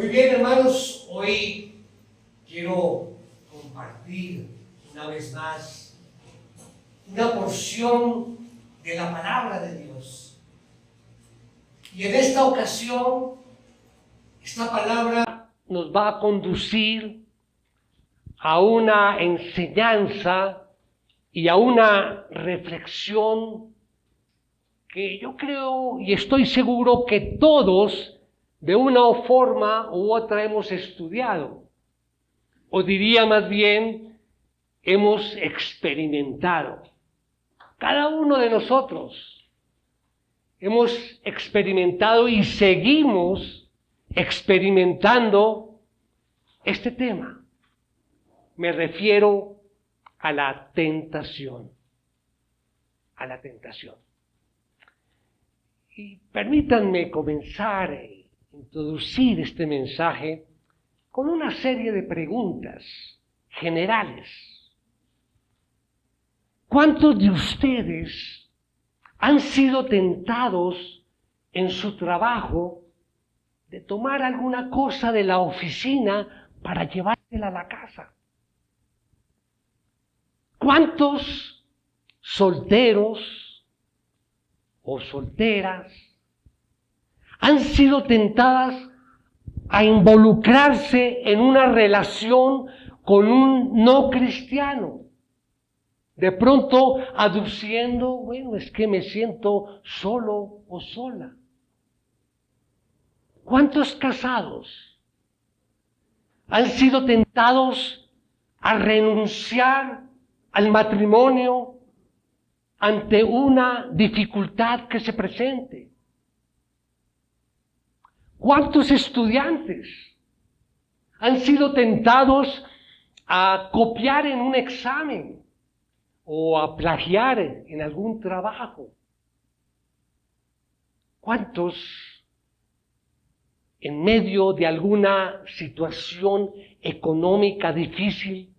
Muy bien, hermanos, hoy quiero compartir una vez más una porción de la palabra de Dios. Y en esta ocasión, esta palabra nos va a conducir a una enseñanza y a una reflexión que yo creo y estoy seguro que todos de una forma u otra hemos estudiado, o diría más bien, hemos experimentado. Cada uno de nosotros hemos experimentado y seguimos experimentando este tema. Me refiero a la tentación. A la tentación. Y permítanme comenzar a introducir este mensaje con una serie de preguntas generales. ¿Cuántos de ustedes han sido tentados en su trabajo de tomar alguna cosa de la oficina para llevársela a la casa? ¿Cuántos solteros o solteras han sido tentadas a involucrarse en una relación con un no cristiano? De pronto aduciendo, bueno, es que me siento solo o sola. ¿Cuántos casados han sido tentados a renunciar al matrimonio ante una dificultad que se presente? ¿Cuántos estudiantes han sido tentados a copiar en un examen o a plagiar en algún trabajo? ¿Cuántos en medio de alguna situación económica difícil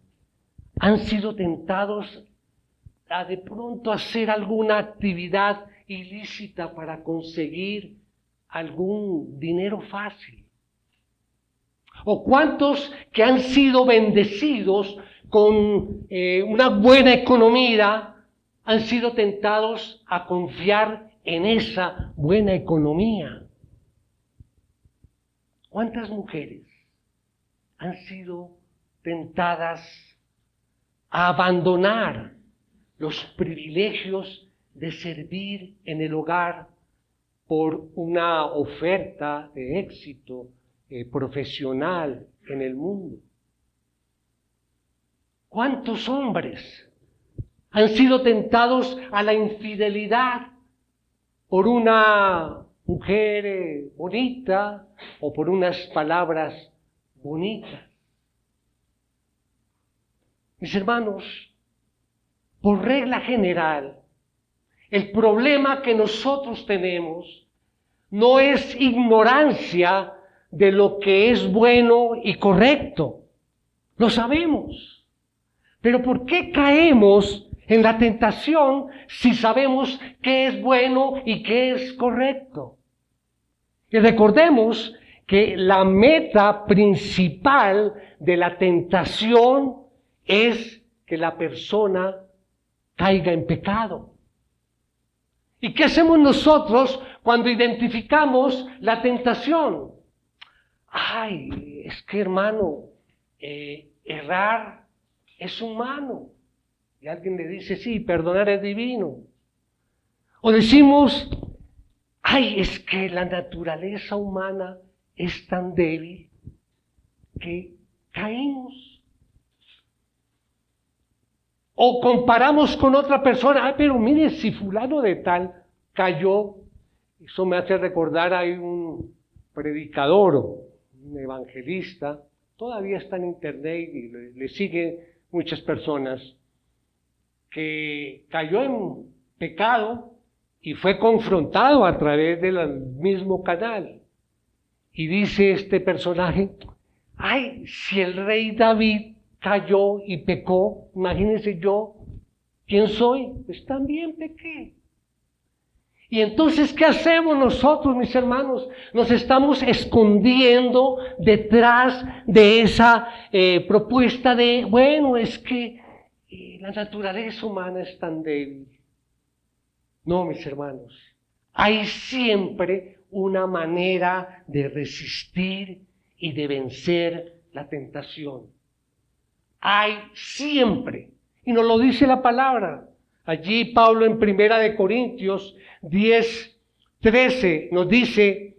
han sido tentados a de pronto hacer alguna actividad ilícita para conseguir algún dinero fácil? ¿O cuántos que han sido bendecidos con una buena economía han sido tentados a confiar en esa buena economía? ¿Cuántas mujeres han sido tentadas a abandonar los privilegios de servir en el hogar por una oferta de éxito profesional en el mundo? ¿Cuántos hombres han sido tentados a la infidelidad por una mujer bonita o por unas palabras bonitas? Mis hermanos, por regla general, el problema que nosotros tenemos no es ignorancia de lo que es bueno y correcto. Lo sabemos. Pero ¿por qué caemos en la tentación si sabemos qué es bueno y qué es correcto? Y recordemos que la meta principal de la tentación es que la persona caiga en pecado. ¿Y qué hacemos nosotros cuando identificamos la tentación? Ay, es que hermano, errar es humano. Y alguien le dice, sí, perdonar es divino. O decimos, ay, es que la naturaleza humana es tan débil que caímos. O comparamos con otra persona, ay, pero mire, si fulano de tal cayó, eso me hace recordar, hay un predicador, un evangelista, todavía está en internet y le siguen muchas personas, que cayó en pecado y fue confrontado a través del mismo canal. Y dice este personaje, ay, si el rey David cayó y pecó, imagínense yo, ¿quién soy? Pues también pequé. Y entonces, ¿qué hacemos nosotros, mis hermanos? Nos estamos escondiendo detrás de esa propuesta de, bueno, es que la naturaleza humana es tan débil. No, mis hermanos, hay siempre una manera de resistir y de vencer la tentación. Hay siempre, y nos lo dice la palabra. Allí Pablo en 1 Corintios 10:13 nos dice: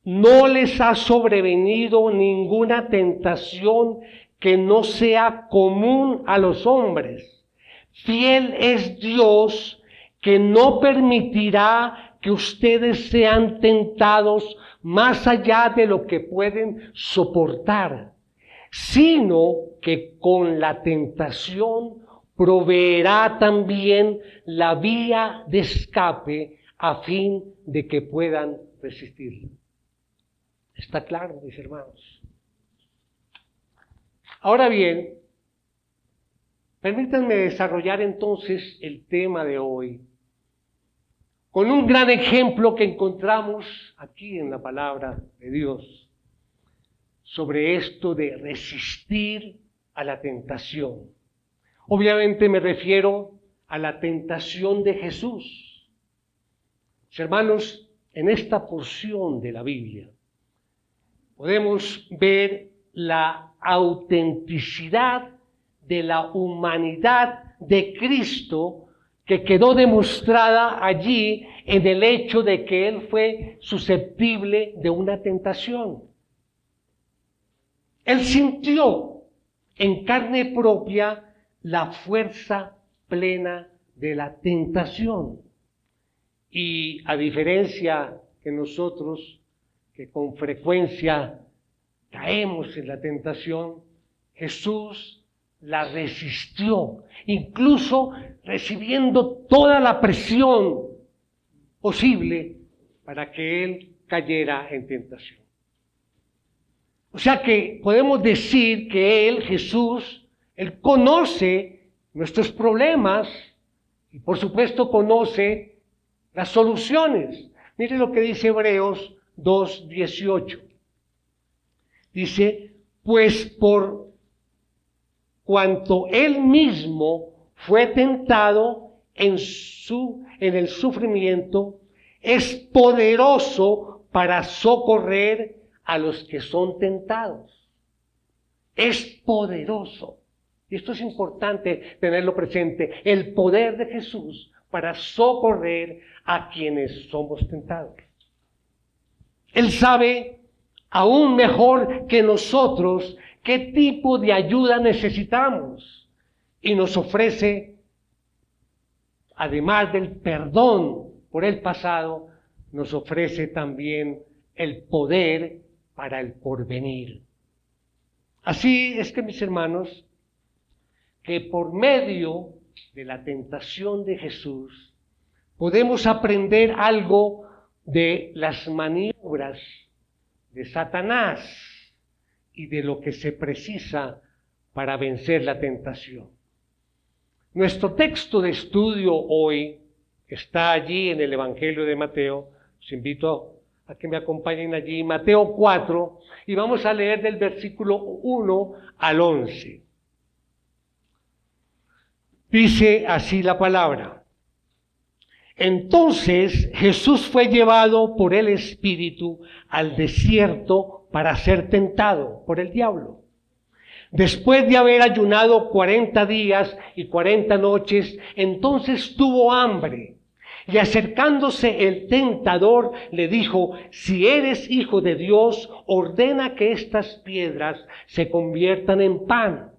no les ha sobrevenido ninguna tentación que no sea común a los hombres. Fiel es Dios, que no permitirá que ustedes sean tentados más allá de lo que pueden soportar, sino que con la tentación proveerá también la vía de escape a fin de que puedan resistirla. ¿Está claro, mis hermanos? Ahora bien, permítanme desarrollar entonces el tema de hoy con un gran ejemplo que encontramos aquí en la palabra de Dios sobre esto de resistir a la tentación. Obviamente me refiero a la tentación de Jesús. Mis hermanos, en esta porción de la Biblia podemos ver la autenticidad de la humanidad de Cristo que quedó demostrada allí en el hecho de que Él fue susceptible de una tentación. Él sintió en carne propia la fuerza plena de la tentación. Y a diferencia que nosotros, que con frecuencia caemos en la tentación, Jesús la resistió, incluso recibiendo toda la presión posible para que Él cayera en tentación. O sea que podemos decir que Él, Jesús, Él conoce nuestros problemas y por supuesto conoce las soluciones. Mire lo que dice Hebreos 2:18. Dice, pues por cuanto Él mismo fue tentado en el sufrimiento, es poderoso para socorrer a los que son tentados. Es poderoso. Y esto es importante tenerlo presente. El poder de Jesús para socorrer a quienes somos tentados. Él sabe aún mejor que nosotros qué tipo de ayuda necesitamos. Y nos ofrece, además del perdón por el pasado, nos ofrece también el poder para el porvenir. Así es que, mis hermanos, que por medio de la tentación de Jesús podemos aprender algo de las maniobras de Satanás y de lo que se precisa para vencer la tentación. Nuestro texto de estudio hoy está allí en el Evangelio de Mateo. Los invito a que me acompañen allí, Mateo 4, y vamos a leer del versículo 1 al 11. Dice así la palabra: Entonces Jesús fue llevado por el Espíritu al desierto para ser tentado por el diablo. Después de haber ayunado 40 días y 40 noches, entonces tuvo hambre. Y acercándose el tentador le dijo: si eres hijo de Dios, ordena que estas piedras se conviertan en pan.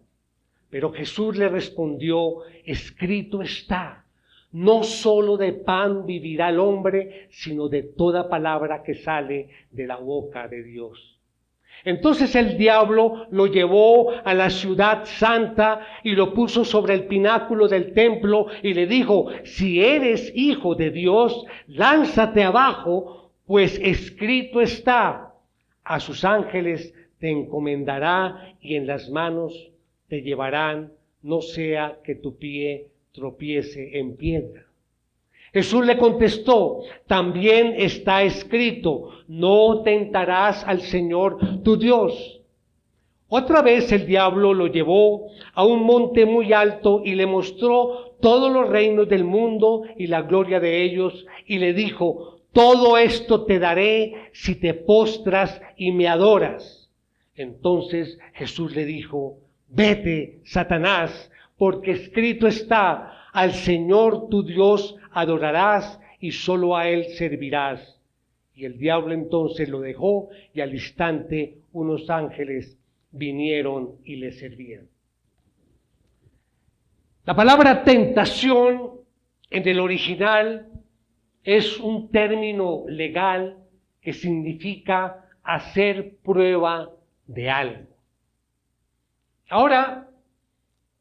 Pero Jesús le respondió: escrito está, no solo de pan vivirá el hombre, sino de toda palabra que sale de la boca de Dios. Entonces el diablo lo llevó a la ciudad santa y lo puso sobre el pináculo del templo y le dijo: si eres hijo de Dios, lánzate abajo, pues escrito está, a sus ángeles te encomendará y en las manos te llevarán, no sea que tu pie tropiece en piedra. Jesús le contestó, también está escrito, no tentarás al Señor tu Dios. Otra vez el diablo lo llevó a un monte muy alto y le mostró todos los reinos del mundo y la gloria de ellos, y le dijo, todo esto te daré si te postras y me adoras. Entonces Jesús le dijo, vete, Satanás, porque escrito está, al Señor tu Dios adorarás y solo a Él servirás. Y el diablo entonces lo dejó y al instante unos ángeles vinieron y le servían. La palabra tentación en el original es un término legal que significa hacer prueba de algo. Ahora,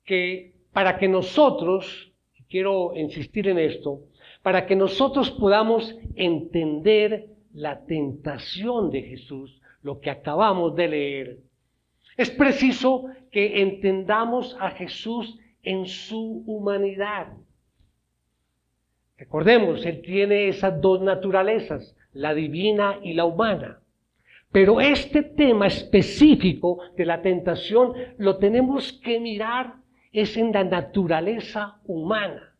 que para que nosotros, quiero insistir en esto, para que nosotros podamos entender la tentación de Jesús, lo que acabamos de leer, es preciso que entendamos a Jesús en su humanidad. Recordemos, Él tiene esas dos naturalezas, la divina y la humana. Pero este tema específico de la tentación lo tenemos que mirar es en la naturaleza humana.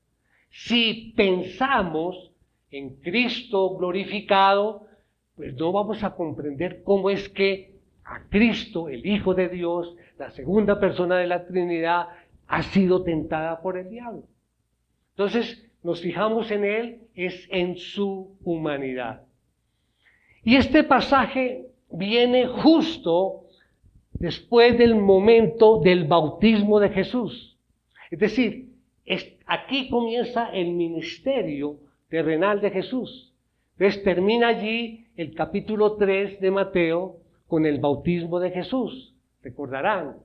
Si pensamos en Cristo glorificado, pues no vamos a comprender cómo es que a Cristo, el Hijo de Dios, la segunda persona de la Trinidad, ha sido tentada por el diablo. Entonces, nos fijamos en Él, es en su humanidad. Y este pasaje viene justo después del momento del bautismo de Jesús. Es decir, aquí comienza el ministerio terrenal de Jesús. Entonces termina allí el capítulo 3 de Mateo con el bautismo de Jesús. Recordarán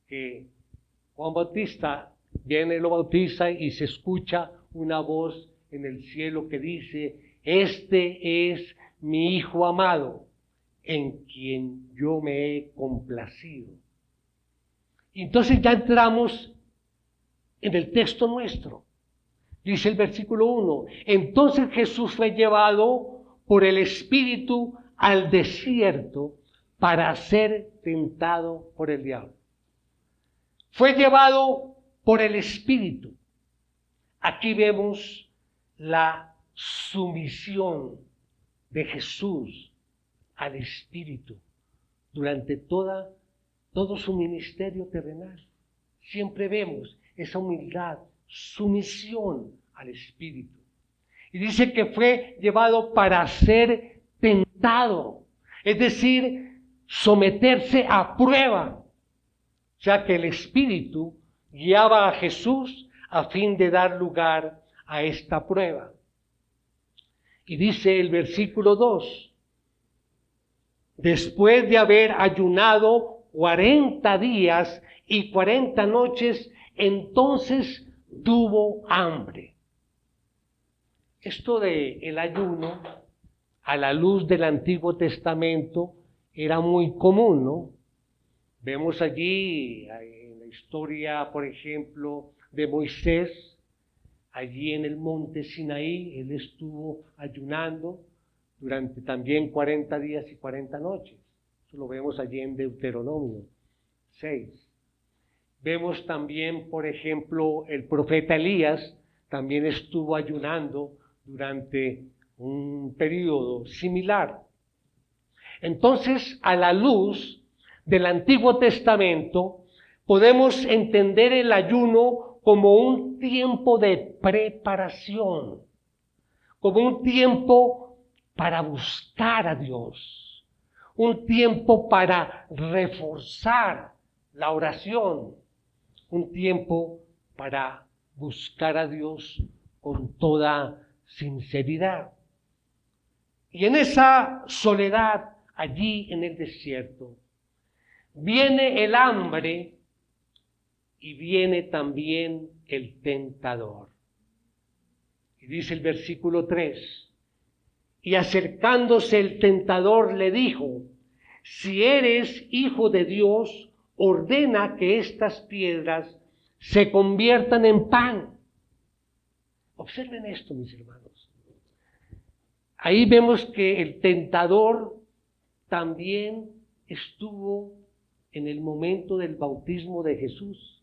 que Juan Bautista viene, lo bautiza y se escucha una voz en el cielo que dice, este es mi Hijo amado, en quien yo me he complacido. Y entonces ya entramos en el texto nuestro. Dice el versículo 1, entonces Jesús fue llevado por el Espíritu al desierto para ser tentado por el diablo. Fue llevado por el Espíritu. Aquí vemos la sumisión de Jesús al Espíritu durante todo su ministerio terrenal. Siempre vemos esa humildad, sumisión al Espíritu. Y dice que fue llevado para ser tentado, es decir, someterse a prueba. O sea que el Espíritu guiaba a Jesús a fin de dar lugar a esta prueba. Y dice el versículo 2, después de haber ayunado 40 días y 40 noches, entonces tuvo hambre. Esto de el ayuno, a la luz del Antiguo Testamento, era muy común, ¿no? Vemos allí en la historia, por ejemplo, de Moisés, allí en el monte Sinaí, él estuvo ayunando durante también 40 días y 40 noches. Eso lo vemos allí en Deuteronomio 6. Vemos también, por ejemplo, el profeta Elías también estuvo ayunando durante un periodo similar. Entonces, a la luz del Antiguo Testamento, podemos entender el ayuno como un tiempo de preparación, como un tiempo para buscar a Dios, un tiempo para reforzar la oración, un tiempo para buscar a Dios con toda sinceridad. Y en esa soledad, allí en el desierto, viene el hambre y viene también el tentador. Y dice el versículo 3, y acercándose el tentador le dijo, si eres hijo de Dios, ordena que estas piedras se conviertan en pan. Observen esto, mis hermanos. ahí vemos que el tentador también estuvo en el momento del bautismo de Jesús.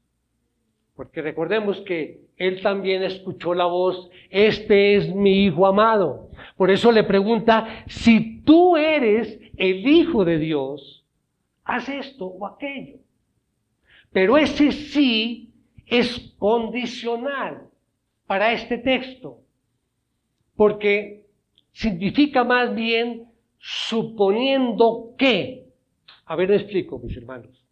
Porque recordemos que él también escuchó la voz, este es mi Hijo amado. Por eso le pregunta, si tú eres el Hijo de Dios, haz esto o aquello. Pero ese sí es condicional para este texto, porque significa más bien suponiendo que, a ver, me explico, mis hermanos,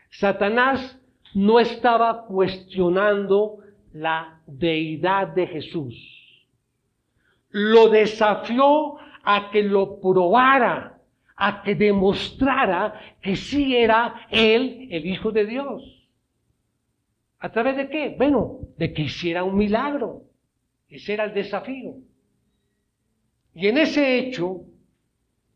Satanás no estaba cuestionando la deidad de Jesús. Lo desafió a que lo probara, a que demostrara que sí era él el Hijo de Dios. ¿A través de qué? Bueno, de que hiciera un milagro. Ese era el desafío. Y en ese hecho,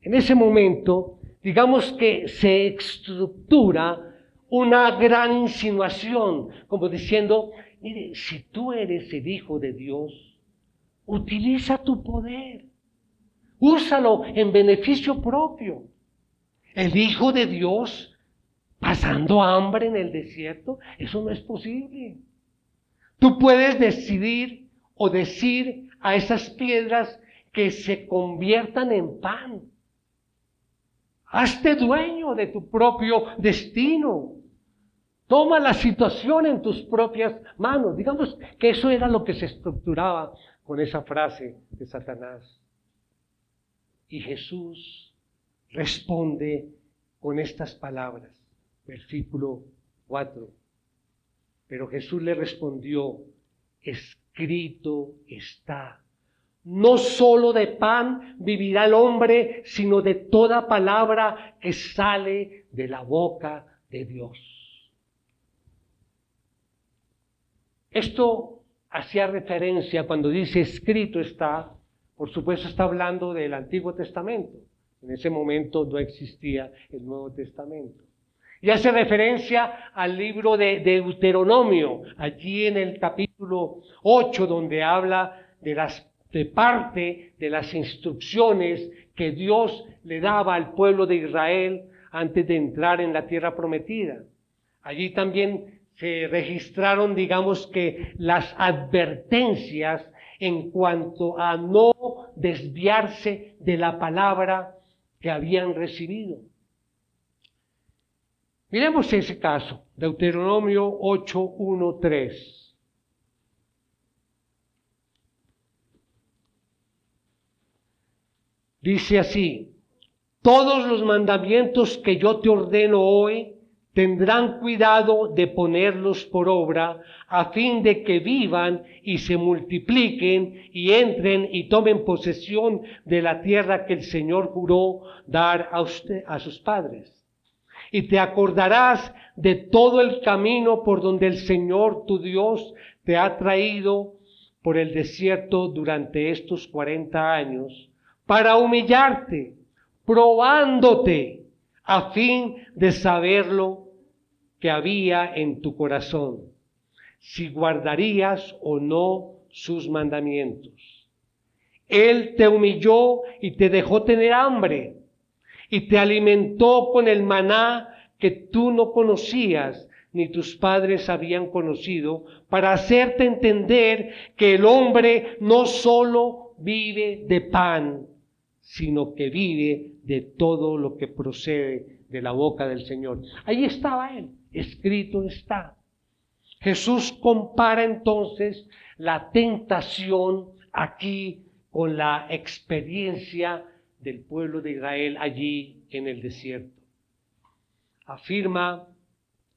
en ese momento, digamos que se estructura una gran insinuación, como diciendo, mire, si tú eres el Hijo de Dios, utiliza tu poder, úsalo en beneficio propio. El Hijo de Dios pasando hambre en el desierto, eso no es posible. Tú puedes decidir o decir a esas piedras que se conviertan en pan. Hazte dueño de tu propio destino. Toma la situación en tus propias manos. Digamos que eso era lo que se estructuraba con esa frase de Satanás. Y Jesús responde con estas palabras. Versículo 4. Pero Jesús le respondió, escrito está. No solo de pan vivirá el hombre, sino de toda palabra que sale de la boca de Dios. Esto hacía referencia cuando dice escrito está, por supuesto está hablando del Antiguo Testamento. En ese momento no existía el Nuevo Testamento. Y hace referencia al libro de Deuteronomio, allí en el capítulo 8, donde habla de parte de las instrucciones que Dios le daba al pueblo de Israel antes de entrar en la tierra prometida. Allí también se registraron, digamos que, las advertencias en cuanto a no desviarse de la palabra que habían recibido. Miremos ese caso, Deuteronomio 8, 1, 3. Dice así, todos los mandamientos que yo te ordeno hoy tendrán cuidado de ponerlos por obra a fin de que vivan y se multipliquen y entren y tomen posesión de la tierra que el Señor juró dar a sus padres. Y te acordarás de todo el camino por donde el Señor tu Dios te ha traído por el desierto durante estos 40 años, para humillarte, probándote, a fin de saber lo que había en tu corazón, si guardarías o no sus mandamientos. Él te humilló y te dejó tener hambre, y te alimentó con el maná que tú no conocías, ni tus padres habían conocido, para hacerte entender que el hombre no solo vive de pan, sino que vive de todo lo que procede de la boca del Señor. Ahí estaba él, escrito está. Jesús compara entonces la tentación aquí con la experiencia del pueblo de Israel allí en el desierto. Afirma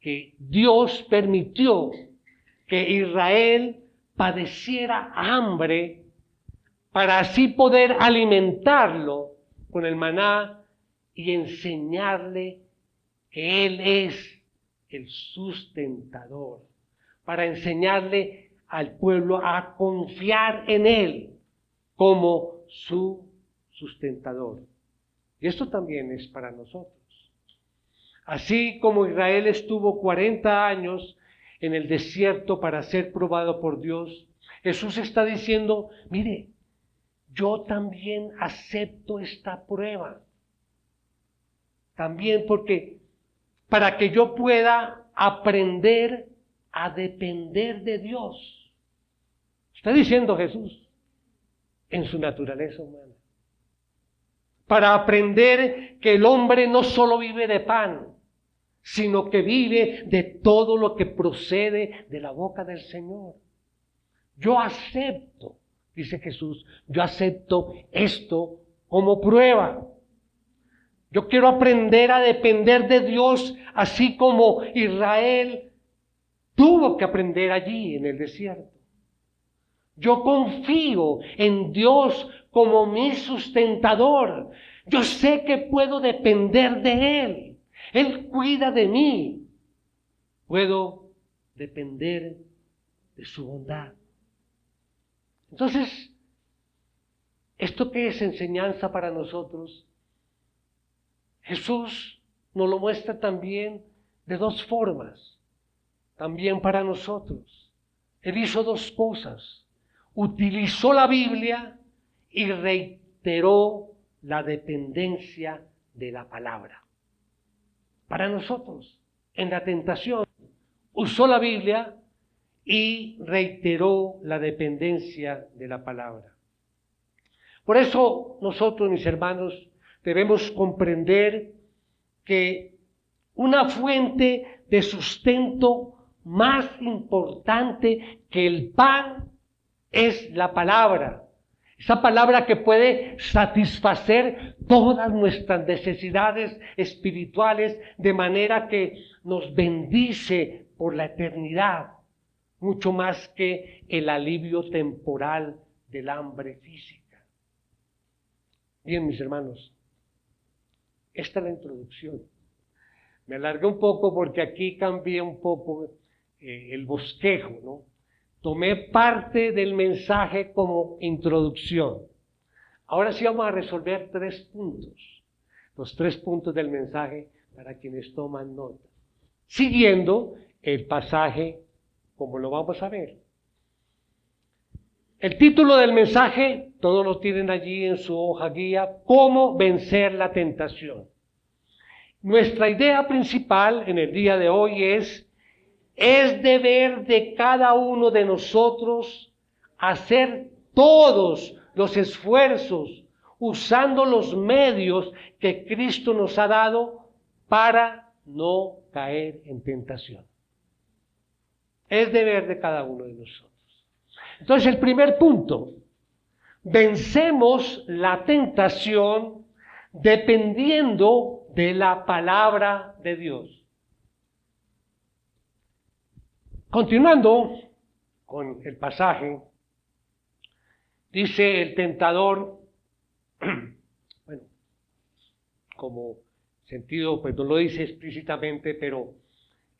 que Dios permitió que Israel padeciera hambre para así poder alimentarlo con el maná y enseñarle que Él es el sustentador, para enseñarle al pueblo a confiar en Él como su sustentador. Y esto también es para nosotros. Así como Israel estuvo 40 años en el desierto para ser probado por Dios, Jesús está diciendo, mire, yo también acepto esta prueba. También porque para que yo pueda aprender a depender de Dios. Está diciendo Jesús en su naturaleza humana. Para aprender que el hombre no solo vive de pan, sino que vive de todo lo que procede de la boca del Señor. Yo acepto, dice Jesús, yo acepto esto como prueba. Yo quiero aprender a depender de Dios, así como Israel tuvo que aprender allí en el desierto. Yo confío en Dios como mi sustentador. Yo sé que puedo depender de Él. Él cuida de mí. Puedo depender de su bondad. Entonces, ¿esto qué es enseñanza para nosotros? Jesús nos lo muestra también de dos formas, también para nosotros. Él hizo dos cosas. Utilizó la Biblia y reiteró la dependencia de la palabra. Para nosotros, en la tentación, usó la Biblia y reiteró la dependencia de la palabra. Por eso nosotros, mis hermanos, debemos comprender que una fuente de sustento más importante que el pan es la palabra. Esa palabra que puede satisfacer todas nuestras necesidades espirituales de manera que nos bendice por la eternidad, mucho más que el alivio temporal del hambre física. Bien, mis hermanos, esta es la introducción. Me alargué un poco porque aquí cambié un poco el bosquejo, ¿no? Tomé parte del mensaje como introducción. Ahora sí vamos a resolver 3 puntos. Los 3 puntos del mensaje para quienes toman nota. Siguiendo el pasaje como lo vamos a ver. El título del mensaje, todos lo tienen allí en su hoja guía, ¿Cómo vencer la tentación? Nuestra idea principal en el día de hoy es deber de cada uno de nosotros hacer todos los esfuerzos usando los medios que Cristo nos ha dado para no caer en tentación. Es deber de cada uno de nosotros. Entonces, el primer punto, vencemos la tentación dependiendo de la palabra de Dios. Continuando con el pasaje, dice el tentador, bueno, como sentido, pues no lo dice explícitamente, pero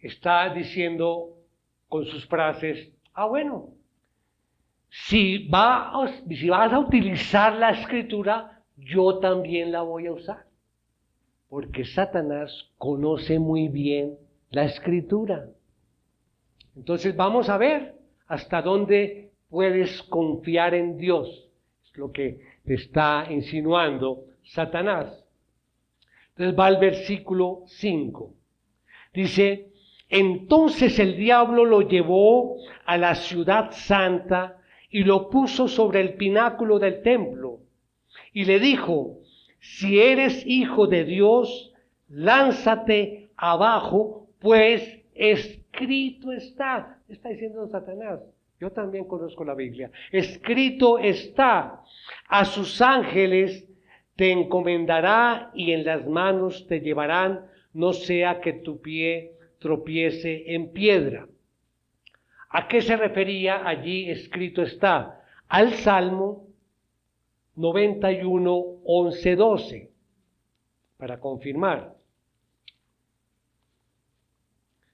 está diciendo con sus frases, bueno, si vas a utilizar la escritura, yo también la voy a usar. Porque Satanás conoce muy bien la escritura. Entonces vamos a ver hasta dónde puedes confiar en Dios. Es lo que te está insinuando Satanás. Entonces va al versículo 5. Dice, entonces el diablo lo llevó a la ciudad santa y lo puso sobre el pináculo del templo. Y le dijo, si eres hijo de Dios, lánzate abajo, pues escrito está. Está diciendo Satanás. Yo también conozco la Biblia. Escrito está, a sus ángeles te encomendará y en las manos te llevarán, no sea que tu pie tropiece en piedra. ¿A qué se refería allí escrito está? Al Salmo 91, 11, 12, para confirmar.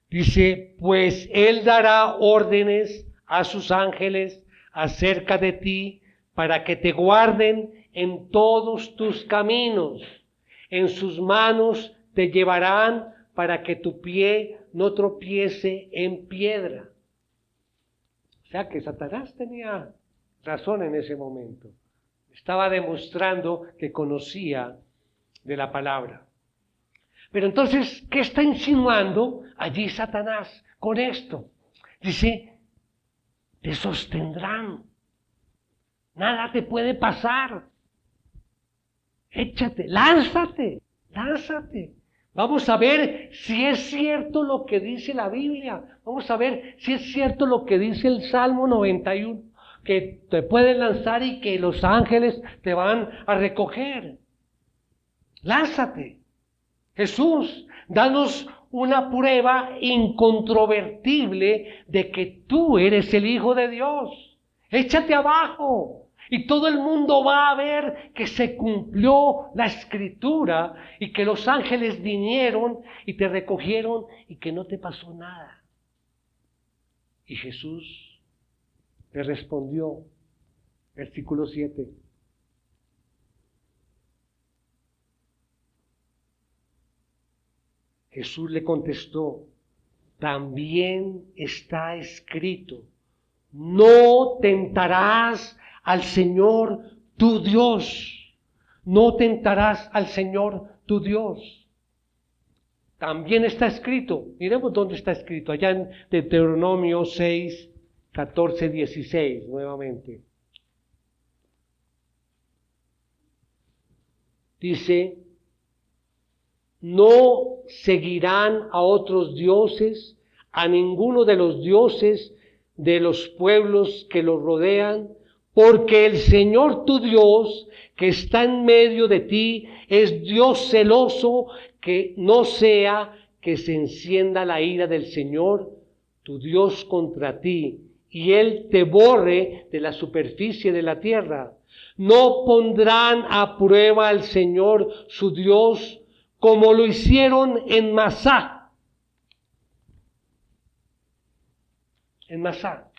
Dice, pues Él dará órdenes a sus ángeles acerca de ti para que te guarden en todos tus caminos. En sus manos te llevarán para que tu pie no tropiece en piedra. O sea que Satanás tenía razón en ese momento. Estaba demostrando que conocía de la palabra. Pero entonces, ¿qué está insinuando allí Satanás con esto? Dice, te sostendrán. Nada te puede pasar. Échate, lánzate. Vamos a ver si es cierto lo que dice la Biblia. Vamos a ver si es cierto lo que dice el Salmo 91, que te pueden lanzar y que los ángeles te van a recoger. Lánzate. Jesús, danos una prueba incontrovertible de que tú eres el Hijo de Dios. Échate abajo. Y todo el mundo va a ver que se cumplió la Escritura y que los ángeles vinieron y te recogieron y que no te pasó nada. Y Jesús le respondió, versículo 7. Jesús le contestó, también está escrito, no tentarás al Señor tu Dios. No tentarás al Señor tu Dios. También está escrito, miremos dónde está escrito, allá en Deuteronomio 6, 14, 16, nuevamente. Dice, no seguirán a otros dioses, a ninguno de los dioses de los pueblos que los rodean, porque el Señor tu Dios, que está en medio de ti, es Dios celoso, que no sea que se encienda la ira del Señor, tu Dios, contra ti, y Él te borre de la superficie de la tierra. No pondrán a prueba al Señor su Dios, como lo hicieron en Masá. En Masá.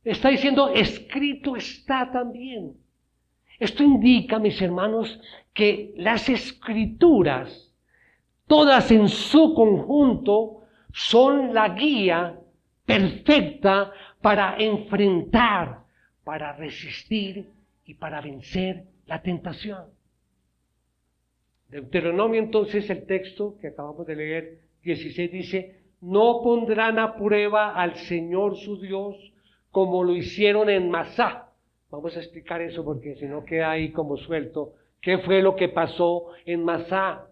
Está diciendo, escrito está también. Esto indica, mis hermanos, que las Escrituras, todas en su conjunto, son la guía perfecta para enfrentar, para resistir y para vencer la tentación. Deuteronomio, entonces, el texto que acabamos de leer, 16, dice, no pondrán a prueba al Señor su Dios como lo hicieron en Masá. Vamos a explicar eso porque si no queda ahí como suelto. ¿Qué fue lo que pasó en Masá?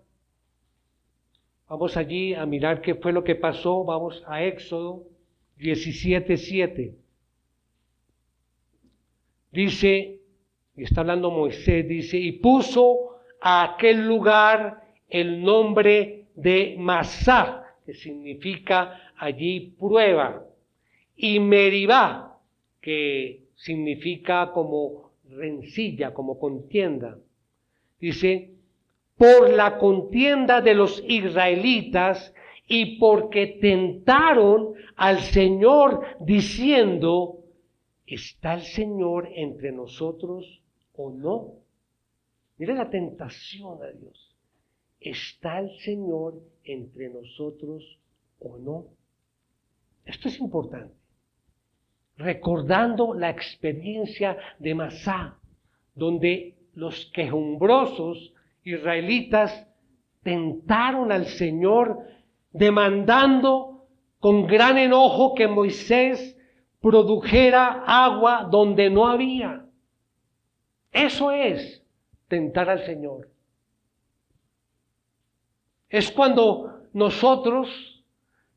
Vamos allí a mirar qué fue lo que pasó. Vamos a Éxodo 17:7. Dice, y está hablando Moisés, dice, y puso a aquel lugar el nombre de Masá, que significa allí prueba, y Meribá, que significa como rencilla, como contienda. Dice, por la contienda de los israelitas y porque tentaron al Señor diciendo, ¿está el Señor entre nosotros o no? Mira la tentación a Dios. ¿Está el Señor entre nosotros o no? Esto es importante. Recordando la experiencia de Masá, donde los quejumbrosos israelitas tentaron al Señor, demandando con gran enojo que Moisés produjera agua donde no había. Eso es tentar al Señor. Es cuando nosotros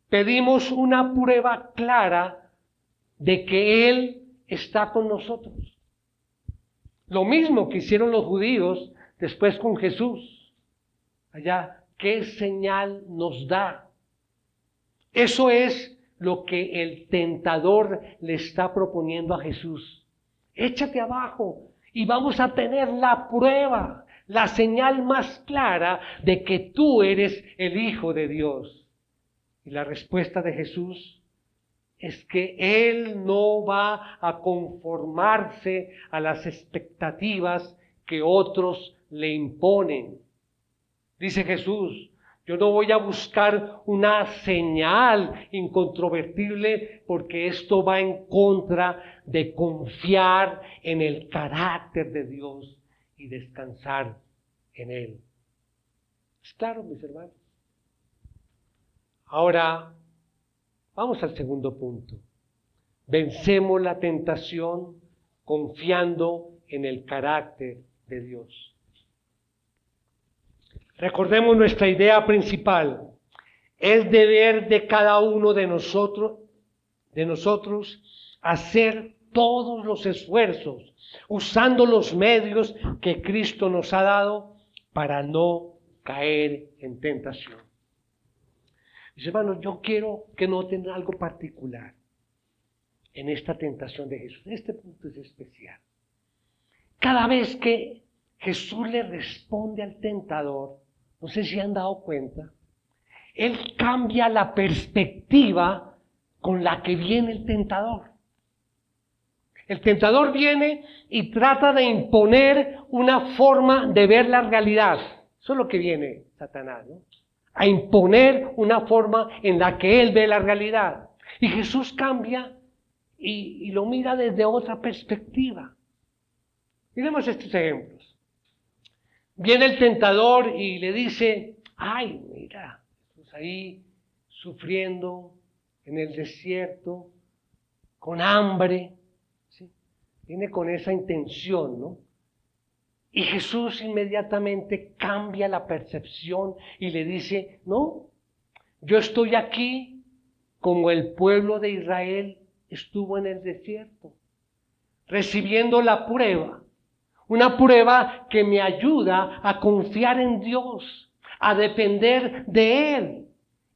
pedimos una prueba clara de que Él está con nosotros. Lo mismo que hicieron los judíos después con Jesús. Allá, ¿qué señal nos da? Eso es lo que el tentador le está proponiendo a Jesús. Échate abajo y vamos a tener la prueba, la señal más clara de que tú eres el Hijo de Dios. Y la respuesta de Jesús es que Él no va a conformarse a las expectativas que otros le imponen. Dice Jesús, Yo no voy a buscar una señal incontrovertible porque esto va en contra de confiar en el carácter de Dios y descansar en Él. ¿Es claro, mis hermanos? Ahora, vamos al segundo punto. Vencemos la tentación confiando en el carácter de Dios. Recordemos nuestra idea principal. Es deber de cada uno de nosotros hacer todos los esfuerzos, usando los medios que Cristo nos ha dado para no caer en tentación. Mis hermanos, yo quiero que noten algo particular en esta tentación de Jesús. Este punto es especial. Cada vez que Jesús le responde al tentador, no sé si han dado cuenta, Él cambia la perspectiva con la que viene el tentador. El tentador viene y trata de imponer una forma de ver la realidad. Eso es lo que viene Satanás, ¿no? A imponer una forma en la que él ve la realidad. Y Jesús cambia y lo mira desde otra perspectiva. Miremos estos ejemplos. Viene el tentador y le dice, ay, mira, Jesús ahí sufriendo en el desierto, con hambre. ¿Sí? Viene con esa intención, ¿no? Y Jesús inmediatamente cambia la percepción y le dice, no, yo estoy aquí como el pueblo de Israel estuvo en el desierto, recibiendo la prueba. Una prueba que me ayuda a confiar en Dios, a depender de Él.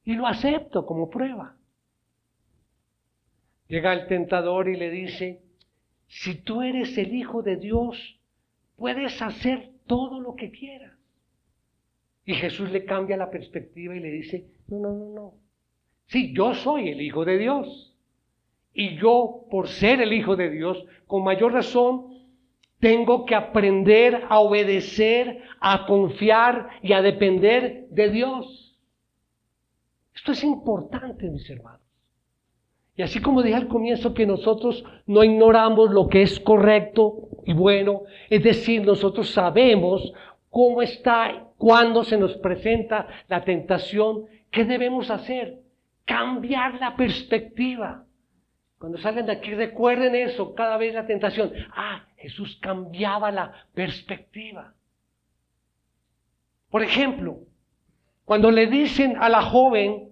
Y lo acepto como prueba. Llega el tentador y le dice, si tú eres el Hijo de Dios, puedes hacer todo lo que quieras. Y Jesús le cambia la perspectiva y le dice, no. Sí, yo soy el Hijo de Dios. Y yo, por ser el Hijo de Dios, con mayor razón, tengo que aprender a obedecer, a confiar y a depender de Dios. Esto es importante, mis hermanos. Y así como dije al comienzo que nosotros no ignoramos lo que es correcto y bueno, es decir, nosotros sabemos cómo está, cuando se nos presenta la tentación, ¿qué debemos hacer? Cambiar la perspectiva. Cuando salgan de aquí recuerden eso, cada vez la tentación. Jesús cambiaba la perspectiva. Por ejemplo, cuando le dicen a la joven,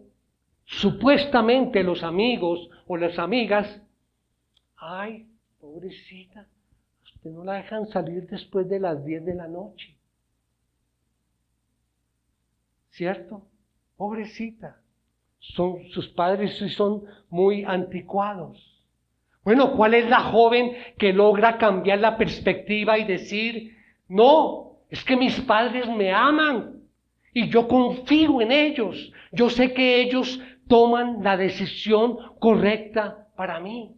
supuestamente los amigos o las amigas, ay, pobrecita, usted no la dejan salir después de las 10 de la noche. ¿Cierto? Pobrecita. Sus padres sí son muy anticuados. Bueno, ¿cuál es la joven que logra cambiar la perspectiva y decir, no, es que mis padres me aman y yo confío en ellos, yo sé que ellos toman la decisión correcta para mí?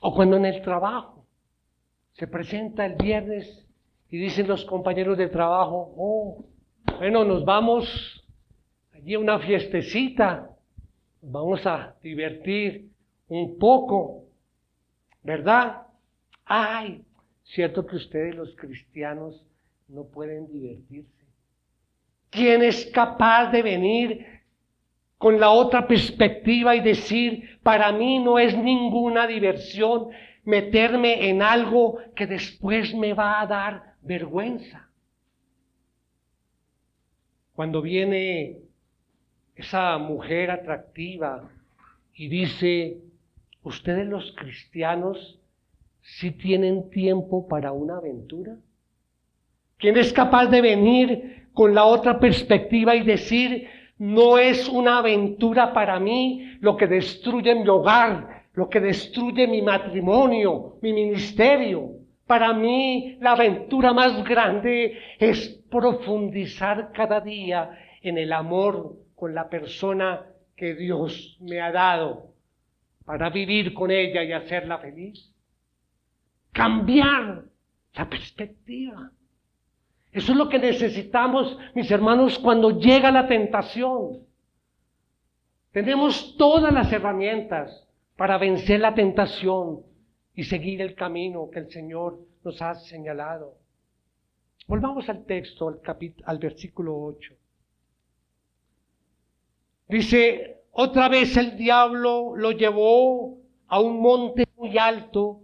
O cuando en el trabajo se presenta el viernes y dicen los compañeros de trabajo, bueno, nos vamos allí a una fiestecita, nos vamos a divertir un poco, ¿verdad? Ay, cierto que ustedes los cristianos no pueden divertirse. ¿Quién es capaz de venir con la otra perspectiva y decir, para mí no es ninguna diversión meterme en algo que después me va a dar vergüenza? Cuando viene esa mujer atractiva y dice, ¿ustedes los cristianos sí tienen tiempo para una aventura? ¿Quién es capaz de venir con la otra perspectiva y decir, no es una aventura para mí lo que destruye mi hogar, lo que destruye mi matrimonio, mi ministerio? Para mí la aventura más grande es profundizar cada día en el amor con la persona que Dios me ha dado para vivir con ella y hacerla feliz. Cambiar la perspectiva. Eso es lo que necesitamos, mis hermanos, cuando llega la tentación. Tenemos todas las herramientas para vencer la tentación y seguir el camino que el Señor nos ha señalado. Volvamos al texto, al versículo 8. Dice, otra vez el diablo lo llevó a un monte muy alto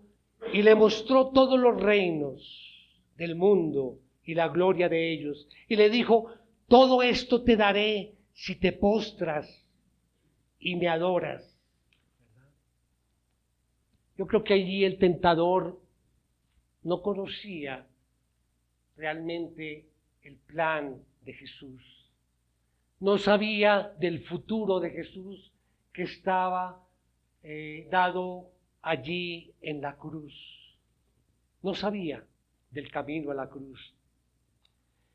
y le mostró todos los reinos del mundo y la gloria de ellos. Y le dijo, todo esto te daré si te postras y me adoras. Yo creo que allí el tentador no conocía realmente el plan de Jesús. No sabía del futuro de Jesús que estaba dado allí en la cruz. No sabía del camino a la cruz.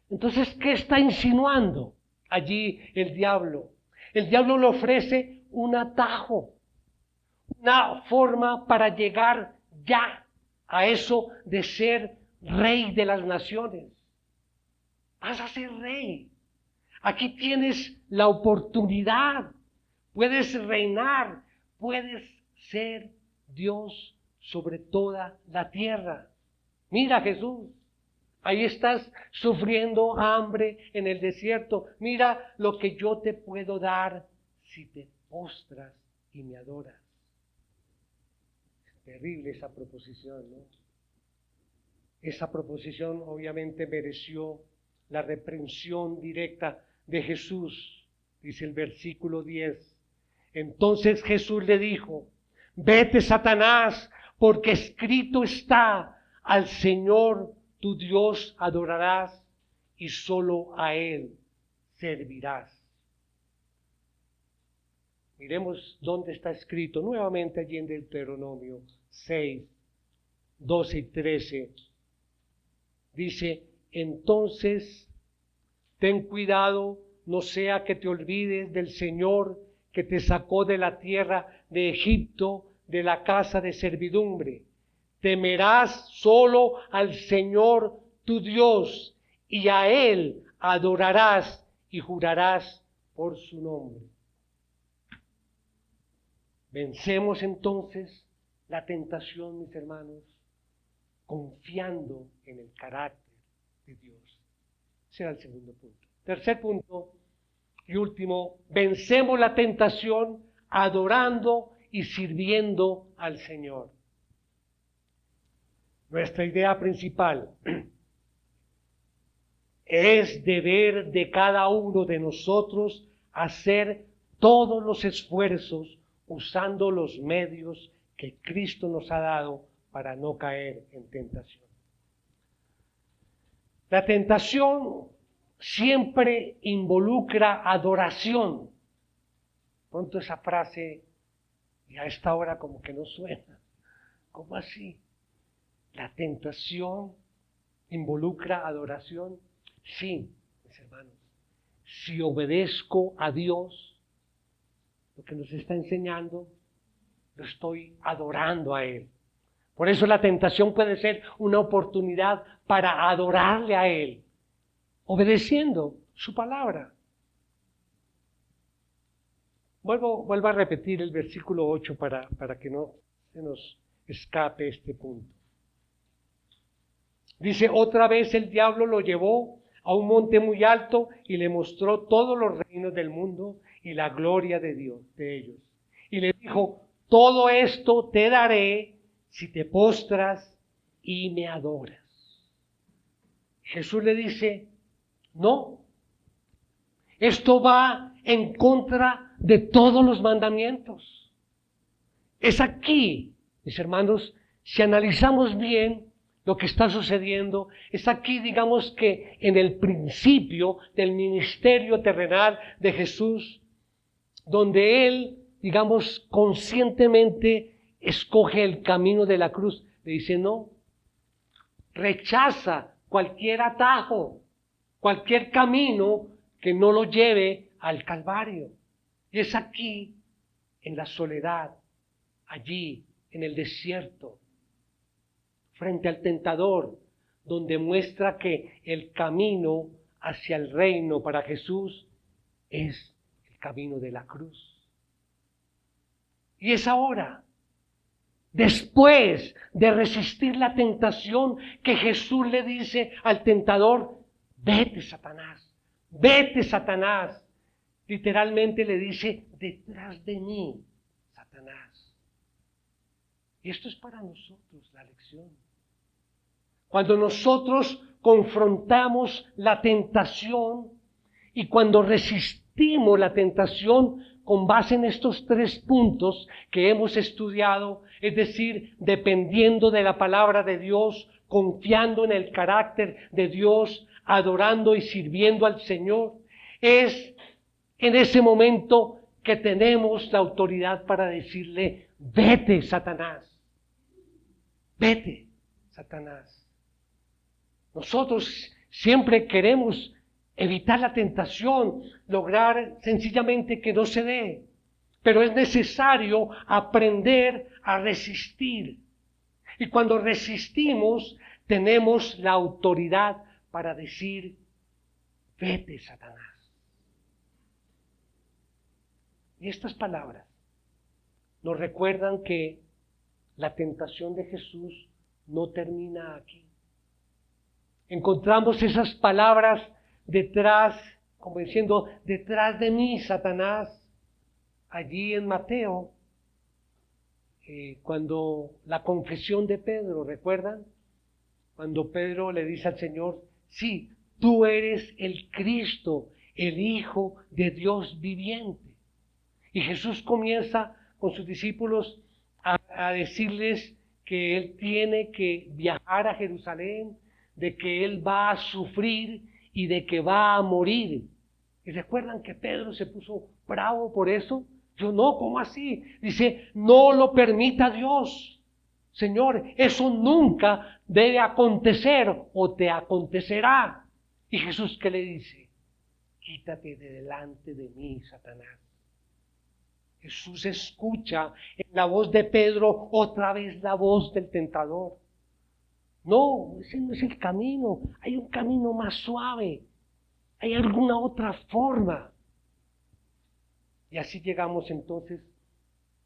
Entonces, ¿qué está insinuando allí el diablo? El diablo le ofrece un atajo, una forma para llegar ya a eso de ser rey de las naciones. Vas a ser rey. Aquí tienes la oportunidad. Puedes reinar, puedes ser Dios sobre toda la tierra. Mira, Jesús, ahí estás sufriendo hambre en el desierto. Mira lo que yo te puedo dar si te postras y me adoras. Es terrible esa proposición, ¿no? Esa proposición obviamente mereció la reprensión directa de Jesús, dice el versículo 10. Entonces Jesús le dijo, vete, Satanás, porque escrito está, al Señor tu Dios adorarás y solo a Él servirás. Miremos dónde está escrito, nuevamente allí en Deuteronomio 6, 12 y 13. Dice, entonces ten cuidado, no sea que te olvides del Señor que te sacó de la tierra de Egipto, de la casa de servidumbre. Temerás solo al Señor tu Dios, y a Él adorarás y jurarás por su nombre. Vencemos entonces la tentación, mis hermanos, confiando en el carácter de Dios. Ese era el segundo punto. Tercer punto y último, vencemos la tentación adorando y sirviendo al Señor. Nuestra idea principal es deber de cada uno de nosotros hacer todos los esfuerzos usando los medios que Cristo nos ha dado para no caer en tentación. La tentación siempre involucra adoración. Pronto esa frase, y a esta hora como que no suena. ¿Cómo así? La tentación involucra adoración. Sí, mis hermanos. Si obedezco a Dios, lo que nos está enseñando, lo estoy adorando a Él. Por eso la tentación puede ser una oportunidad para adorarle a Él, obedeciendo su palabra. Vuelvo a repetir el versículo 8 para que no se nos escape este punto. Dice, otra vez el diablo lo llevó a un monte muy alto y le mostró todos los reinos del mundo y la gloria de Dios, de ellos. Y le dijo, todo esto te daré si te postras y me adoras. Jesús le dice, no, esto va en contra de todos los mandamientos. Es aquí, mis hermanos, si analizamos bien lo que está sucediendo, es aquí, digamos que en el principio del ministerio terrenal de Jesús, donde Él, digamos, conscientemente escoge el camino de la cruz. Le dice, no, rechaza cualquier atajo, cualquier camino que no lo lleve al Calvario. Y es aquí, en la soledad, allí, en el desierto, frente al tentador, donde muestra que el camino hacia el reino para Jesús es el camino de la cruz. Y es ahora, después de resistir la tentación, que Jesús le dice al tentador: vete, Satanás, vete, Satanás. Literalmente le dice: detrás de mí, Satanás. Y esto es para nosotros la lección. Cuando nosotros confrontamos la tentación y cuando resistimos la tentación con base en estos 3 puntos que hemos estudiado, es decir, dependiendo de la palabra de Dios, confiando en el carácter de Dios, adorando y sirviendo al Señor, es en ese momento que tenemos la autoridad para decirle: vete, Satanás, vete, Satanás. Nosotros siempre queremos evitar la tentación, lograr sencillamente que no se dé, pero es necesario aprender a resistir. Y cuando resistimos, tenemos la autoridad para decir: vete, Satanás. Y estas palabras nos recuerdan que la tentación de Jesús no termina aquí. Encontramos esas palabras detrás, como diciendo: detrás de mí, Satanás, allí en Mateo, cuando la confesión de Pedro, ¿recuerdan? Cuando Pedro le dice al Señor: sí, tú eres el Cristo, el Hijo de Dios viviente. Y Jesús comienza con sus discípulos a decirles que Él tiene que viajar a Jerusalén, de que Él va a sufrir y de que va a morir. ¿Y recuerdan que Pedro se puso bravo por eso? Yo no, ¿cómo así? Dice: no lo permita Dios. Señor, eso nunca debe acontecer o te acontecerá. Y Jesús, ¿qué le dice? Quítate de delante de mí, Satanás. Jesús escucha en la voz de Pedro otra vez la voz del tentador. No, ese no es el camino. Hay un camino más suave. Hay alguna otra forma. Y así llegamos entonces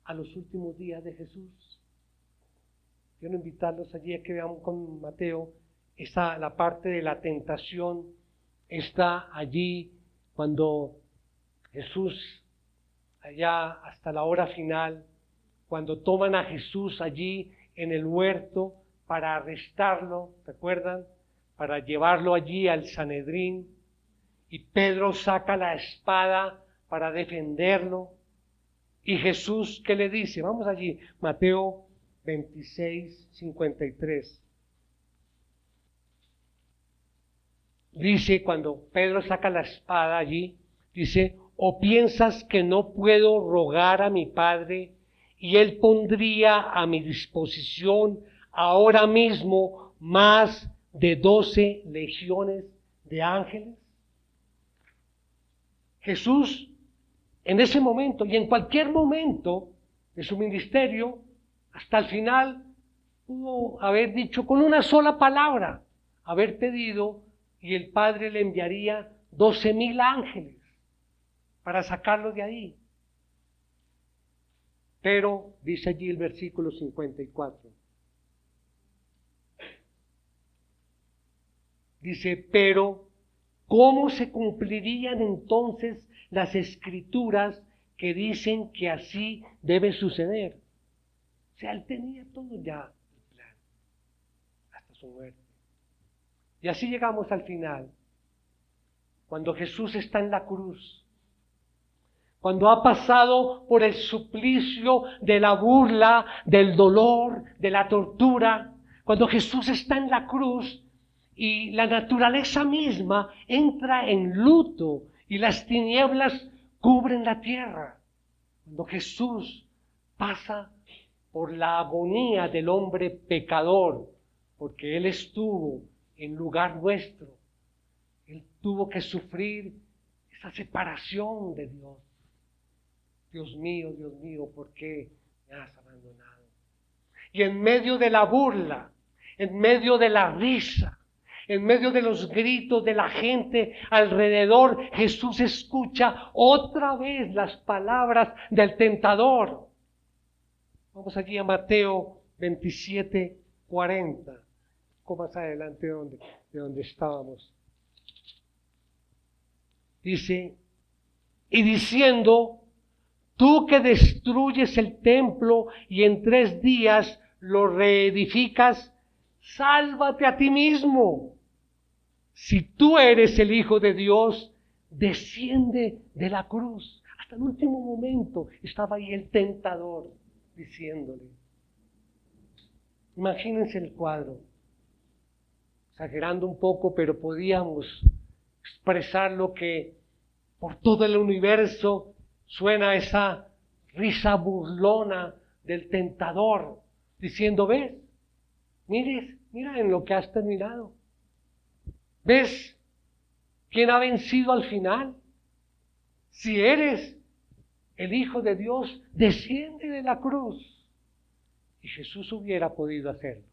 a los últimos días de Jesús. Quiero invitarlos allí a que veamos con Mateo la parte de la tentación. Está allí cuando Jesús, allá hasta la hora final, cuando toman a Jesús allí en el huerto para arrestarlo, ¿recuerdan? Para llevarlo allí al Sanedrín, y Pedro saca la espada para defenderlo. Y Jesús, ¿qué le dice? Vamos allí, Mateo 26, 53. Dice, cuando Pedro saca la espada allí, dice: ¿o piensas que no puedo rogar a mi Padre y Él pondría a mi disposición ahora mismo más de 12 legiones de ángeles? Jesús, en ese momento y en cualquier momento de su ministerio, hasta el final, pudo haber dicho con una sola palabra, haber pedido, y el Padre le enviaría 12,000 ángeles para sacarlo de ahí. Pero, dice allí el versículo 54, dice: pero, ¿cómo se cumplirían entonces las Escrituras que dicen que así debe suceder? O sea, Él tenía todo ya el plan, hasta su muerte. Y así llegamos al final, cuando Jesús está en la cruz, cuando ha pasado por el suplicio de la burla, del dolor, de la tortura, cuando Jesús está en la cruz y la naturaleza misma entra en luto y las tinieblas cubren la tierra, cuando Jesús pasa por la agonía del hombre pecador, porque Él estuvo en lugar nuestro, Él tuvo que sufrir esa separación de Dios. Dios mío, ¿por qué me has abandonado? Y en medio de la burla, en medio de la risa, En medio de los gritos de la gente alrededor, Jesús escucha otra vez las palabras del tentador. Vamos allí a Mateo 27:40. Un poco más adelante de donde estábamos. Dice, y diciendo, tú que destruyes el templo y en 3 días lo reedificas, sálvate a ti mismo. Si tú eres el Hijo de Dios, desciende de la cruz. Hasta el último momento estaba ahí el tentador diciéndole. Imagínense el cuadro, exagerando un poco, pero podíamos expresar lo que por todo el universo suena esa risa burlona del tentador, diciendo, ¿ves? Mira en lo que has terminado. ¿Ves quién ha vencido al final? Si eres el Hijo de Dios, desciende de la cruz. Y Jesús hubiera podido hacerlo.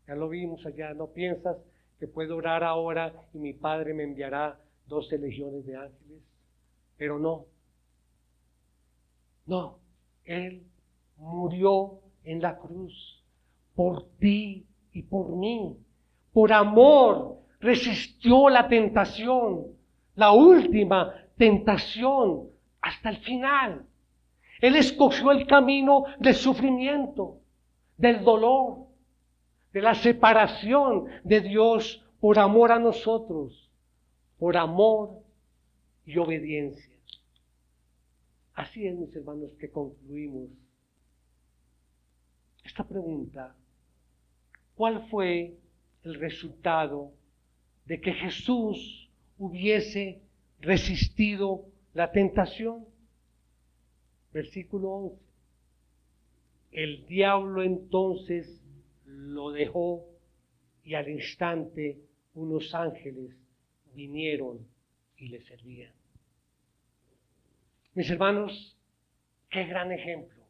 Ya lo vimos allá, ¿no piensas que puedo orar ahora y mi Padre me enviará 12 legiones de ángeles? Pero no. No, Él murió en la cruz por ti y por mí. Por amor resistió la tentación, la última tentación, hasta el final. Él escogió el camino del sufrimiento, del dolor, de la separación de Dios por amor a nosotros, por amor y obediencia. Así es, mis hermanos, que concluimos esta pregunta. ¿Cuál fue el resultado de que Jesús hubiese resistido la tentación? Versículo 11. El diablo entonces lo dejó y al instante unos ángeles vinieron y le servían. Mis hermanos, qué gran ejemplo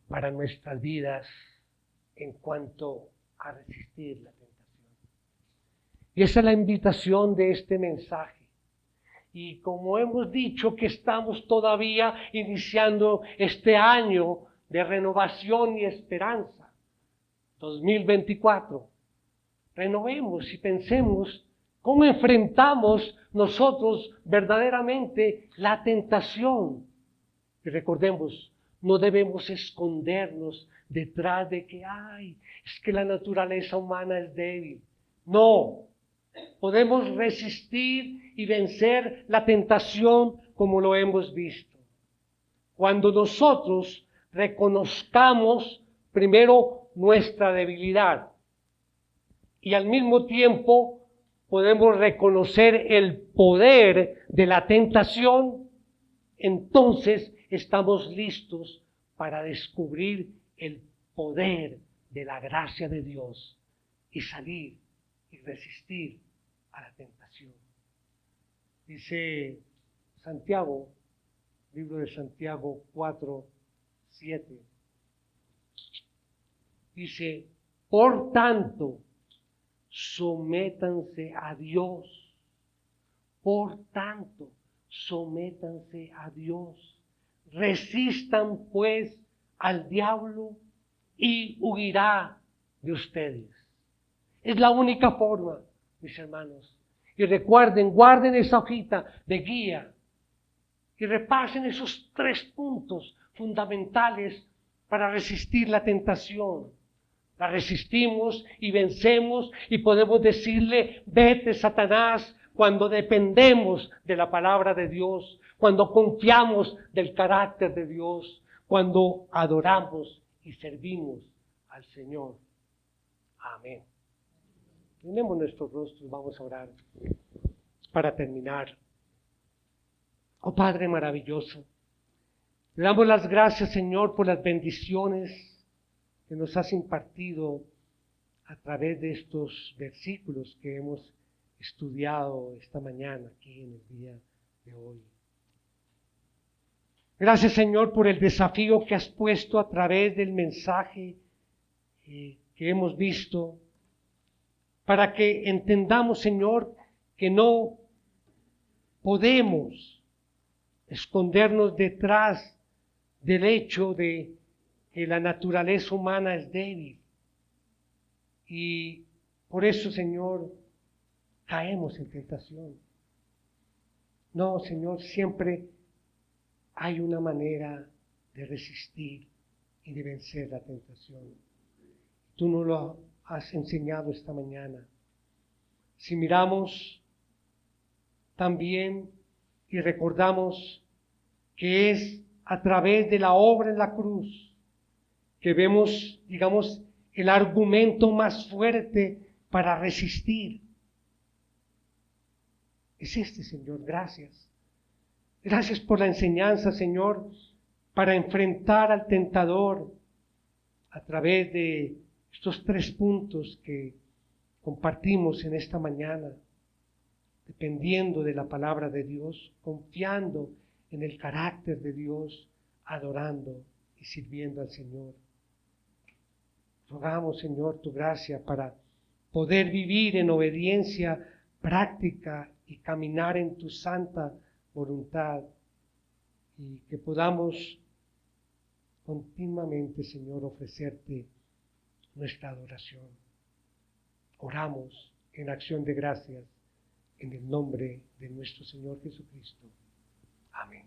para nuestras vidas en cuanto a resistir la tentación. Y esa es la invitación de este mensaje. Y como hemos dicho que estamos todavía iniciando este año de renovación y esperanza, 2024, renovemos y pensemos cómo enfrentamos nosotros verdaderamente la tentación. Y recordemos, no debemos escondernos detrás de que, es que la naturaleza humana es débil. No, podemos resistir y vencer la tentación como lo hemos visto. Cuando nosotros reconozcamos primero nuestra debilidad y al mismo tiempo podemos reconocer el poder de la tentación, entonces estamos listos para descubrir el poder de la gracia de Dios y salir y resistir a la tentación. Dice Santiago, libro de Santiago 4:7. Dice, por tanto, sométanse a Dios. Por tanto, sométanse a Dios. Resistan pues al diablo y huirá de ustedes. Es la única forma, mis hermanos. Y recuerden, guarden esa hojita de guía y repasen esos 3 puntos fundamentales para resistir la tentación. La resistimos y vencemos y podemos decirle, vete Satanás, cuando dependemos de la palabra de Dios, cuando confiamos del carácter de Dios, cuando adoramos y servimos al Señor. Amén. Tenemos nuestros rostros, vamos a orar para terminar. Oh Padre maravilloso, le damos las gracias, Señor, por las bendiciones que nos has impartido a través de estos versículos que hemos estudiado esta mañana aquí en el día de hoy. Gracias, Señor, por el desafío que has puesto a través del mensaje que hemos visto para que entendamos, Señor, que no podemos escondernos detrás del hecho de que la naturaleza humana es débil. Y por eso, Señor, caemos en tentación. No, Señor, siempre hay una manera de resistir y de vencer la tentación. Tú nos lo has enseñado esta mañana. Si miramos también y recordamos que es a través de la obra en la cruz que vemos, digamos, el argumento más fuerte para resistir. Es este, Señor, gracias. Gracias por la enseñanza, Señor, para enfrentar al tentador a través de estos 3 puntos que compartimos en esta mañana, dependiendo de la palabra de Dios, confiando en el carácter de Dios, adorando y sirviendo al Señor. Rogamos, Señor, tu gracia para poder vivir en obediencia práctica y caminar en tu santa voluntad, y que podamos continuamente, Señor, ofrecerte nuestra adoración. Oramos en acción de gracias en el nombre de nuestro Señor Jesucristo. Amén.